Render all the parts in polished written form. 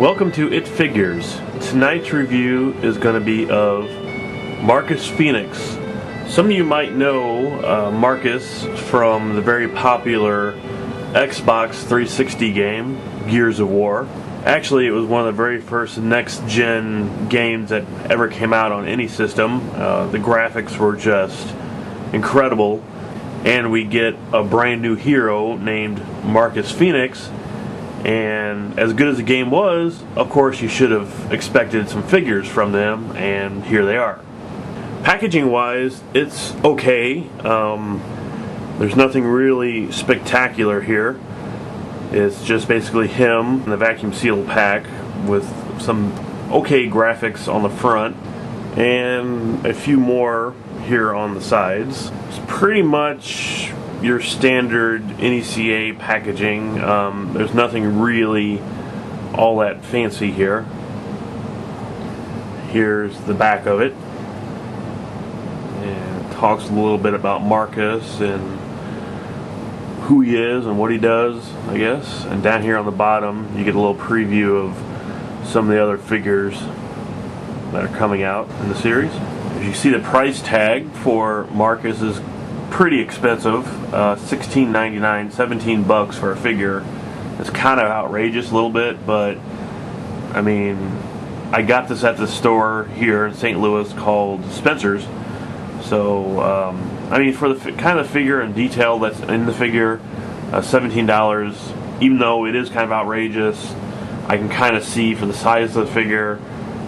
Welcome to It Figures. Tonight's review is going to be of Marcus Phoenix. Some of you might know Marcus from the very popular Xbox 360 game, Gears of War. Actually, it was one of the very first next-gen games that ever came out on any system. The graphics were just incredible, and we get a brand new hero named Marcus Phoenix. And as good as the game was, of course you should have expected some figures from them, and here they are. Packaging wise, it's okay. There's nothing really spectacular here. It's just basically him in the vacuum sealed pack with some okay graphics on the front and a few more here on the sides. It's pretty much your standard NECA packaging. There's nothing really all that fancy here. Here's the back of it, and it talks a little bit about Marcus and who he is and what he does, I guess. And down here on the bottom you get a little preview of some of the other figures that are coming out in the series. As you see, the price tag for Marcus is pretty expensive, $16.99, $17 for a figure. It's kind of outrageous a little bit, but I mean, I got this at the store here in St. Louis called Spencer's. So I mean, for the kind of figure and detail that's in the figure, $17, even though it is kind of outrageous, I can kind of see for the size of the figure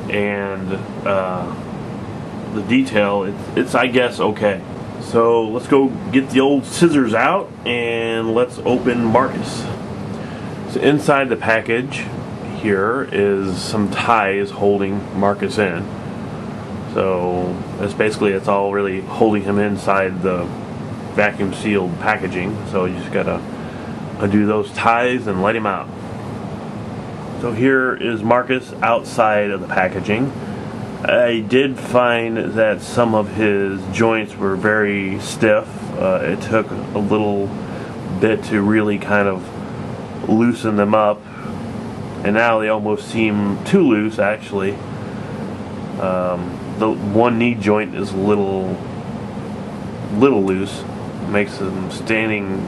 and the detail, it's I guess okay. So let's go get the old scissors out and let's open Marcus. So inside the package here is some ties holding Marcus in. So that's basically, it's all really holding him inside the vacuum sealed packaging. So you just gotta undo those ties and let him out. So here is Marcus outside of the packaging. I did find that some of his joints were very stiff. It took a little bit to really kind of loosen them up, and now they almost seem too loose actually. The one knee joint is a little loose. Makes him standing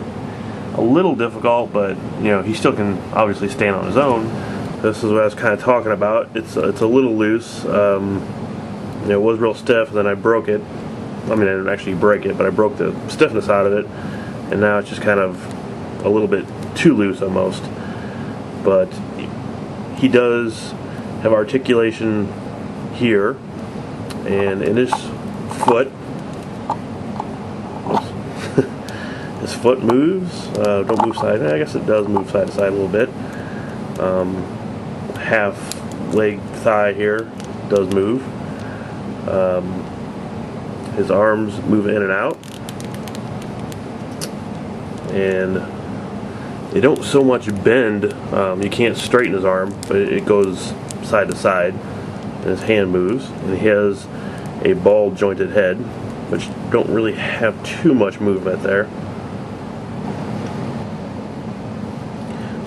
a little difficult, but you know, he still can obviously stand on his own. This is what I was kind of talking about. It's a little loose. It was real stiff, and then I broke it. I mean, I didn't actually break it, but I broke the stiffness out of it, and now it's just kind of a little bit too loose almost. But he does have articulation here, and in his foot, his foot moves. Don't move side. I guess it does move side to side a little bit. Half leg thigh here does move. His arms move in and out, and they don't so much bend. You can't straighten his arm, but it goes side to side, and his hand moves, and he has a ball jointed head, which don't really have too much movement there.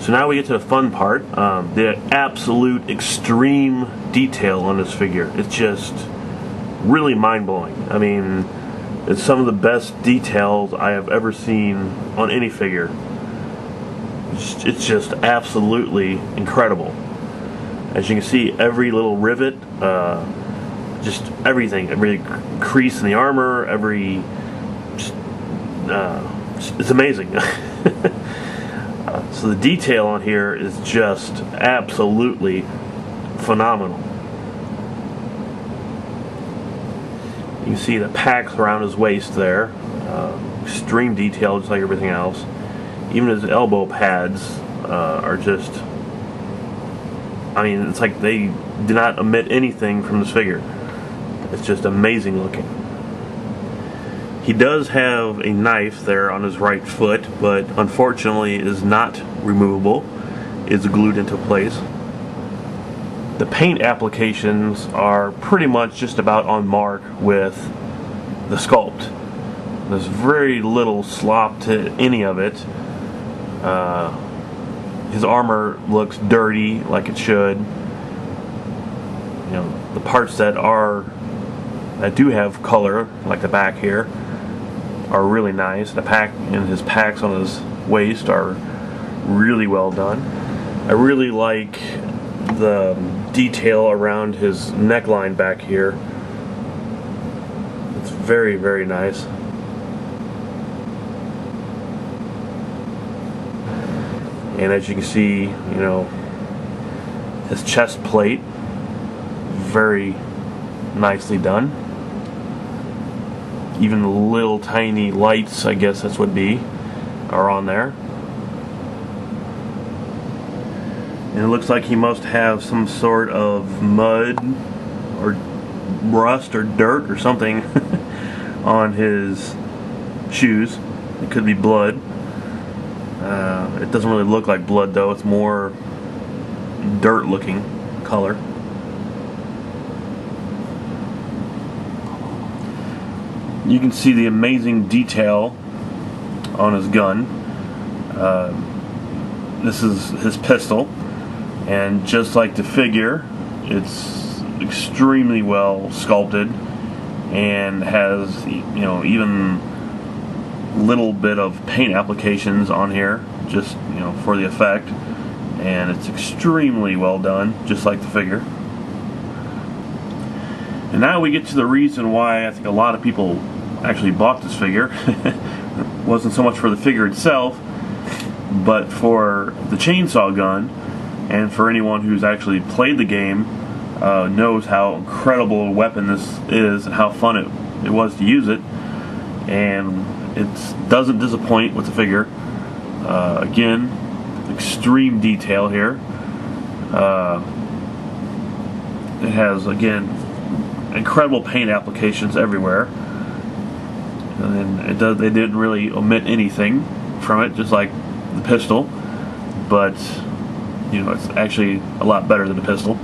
So now we get to the fun part, the absolute extreme detail on this figure. It's just really mind-blowing. I mean, it's some of the best details I have ever seen on any figure. It's just absolutely incredible. As you can see, every little rivet, just everything, every crease in the armor, it's amazing. So the detail on here is just absolutely phenomenal. You can see the packs around his waist there. Extreme detail, just like everything else. Even his elbow pads are just, I mean, it's like they do not omit anything from this figure. It's just amazing looking. He does have a knife there on his right foot, but unfortunately is not removable. It's glued into place. The paint applications are pretty much just about on mark with the sculpt. There's very little slop to any of it. his armor looks dirty like it should. You know, the parts that do have color, like the back here, are really nice. The pack and his packs on his waist are really well done. I really like the detail around his neckline back here. It's very, very nice. And as you can see, you know, his chest plate, very nicely done. Even the little tiny lights, I guess that's what be, are on there. And it looks like he must have some sort of mud or rust or dirt or something on his shoes. It could be blood. It doesn't really look like blood though, it's more dirt looking color. You can see the amazing detail on his gun. This is his pistol, and just like the figure, it's extremely well sculpted and has, you know, even little bit of paint applications on here, just, you know, for the effect, and it's extremely well done, just like the figure. And now we get to the reason why I think a lot of people actually bought this figure. It wasn't so much for the figure itself, but for the chainsaw gun, and for anyone who's actually played the game knows how incredible a weapon this is and how fun it was to use it. And it doesn't disappoint with the figure. Again, extreme detail here. It has, again, incredible paint applications everywhere. And they didn't really omit anything from it, just like the pistol. But, you know, it's actually a lot better than the pistol.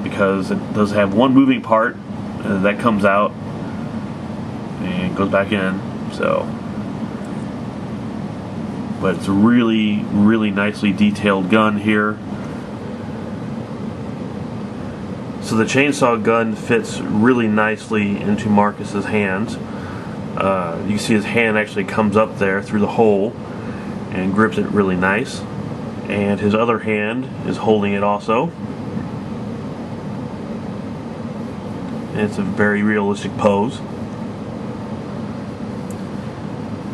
Because it does have one moving part that comes out and goes back in, so. But it's a really, really nicely detailed gun here. So the chainsaw gun fits really nicely into Marcus's hands. You can see his hand actually comes up there through the hole and grips it really nice. And his other hand is holding it also. And it's a very realistic pose.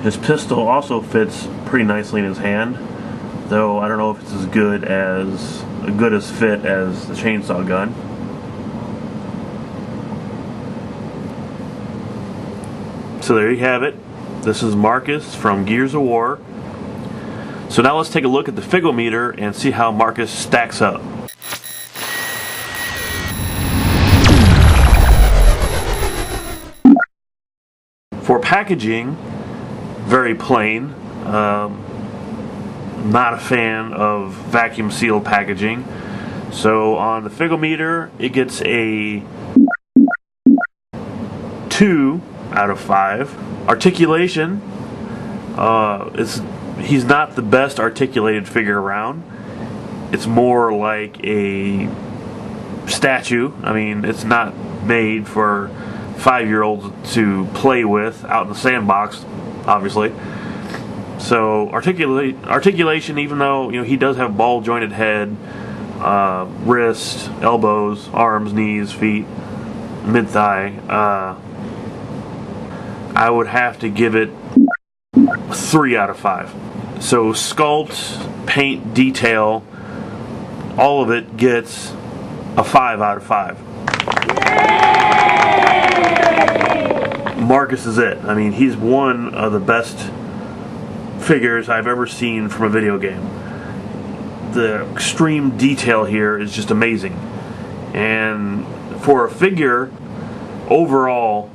His pistol also fits pretty nicely in his hand, though I don't know if it's as good as fit as the chainsaw gun. So there you have it. This is Marcus from Gears of War. So now let's take a look at the Figometer and see how Marcus stacks up. For packaging, very plain. Not a fan of vacuum sealed packaging. So on the Figometer, it gets a 2 out of 5. Articulation, he's not the best articulated figure around. It's more like a statue. I mean, it's not made for 5-year-olds to play with out in the sandbox, obviously. So articulation, even though, you know, he does have ball jointed head, wrists, elbows, arms, knees, feet, mid thigh, I would have to give it 3 out of 5. So sculpt, paint, detail, all of it gets a 5 out of 5. Marcus is it. I mean, he's one of the best figures I've ever seen from a video game. The extreme detail here is just amazing. And for a figure, overall,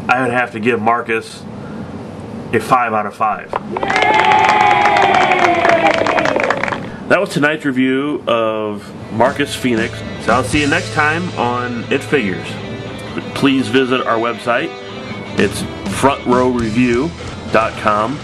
I would have to give Marcus a 5 out of 5. That was tonight's review of Marcus Phoenix. So I'll see you next time on It Figures. Please visit our website. It's frontrowreview.com.